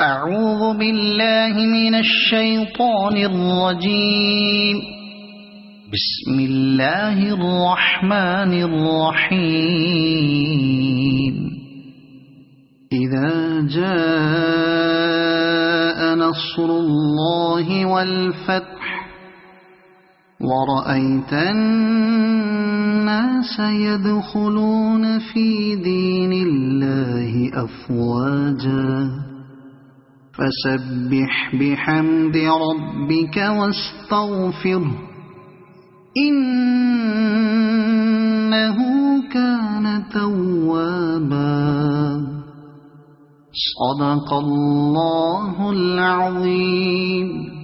أعوذ بالله من الشيطان الرجيم. بسم الله الرحمن الرحيم. إذا جاء نصر الله والفتح ورأيت الناس يدخلون في دين الله أفواجا فسبح بحمد ربك واستغفره إنه كان توابا. صدق الله العظيم.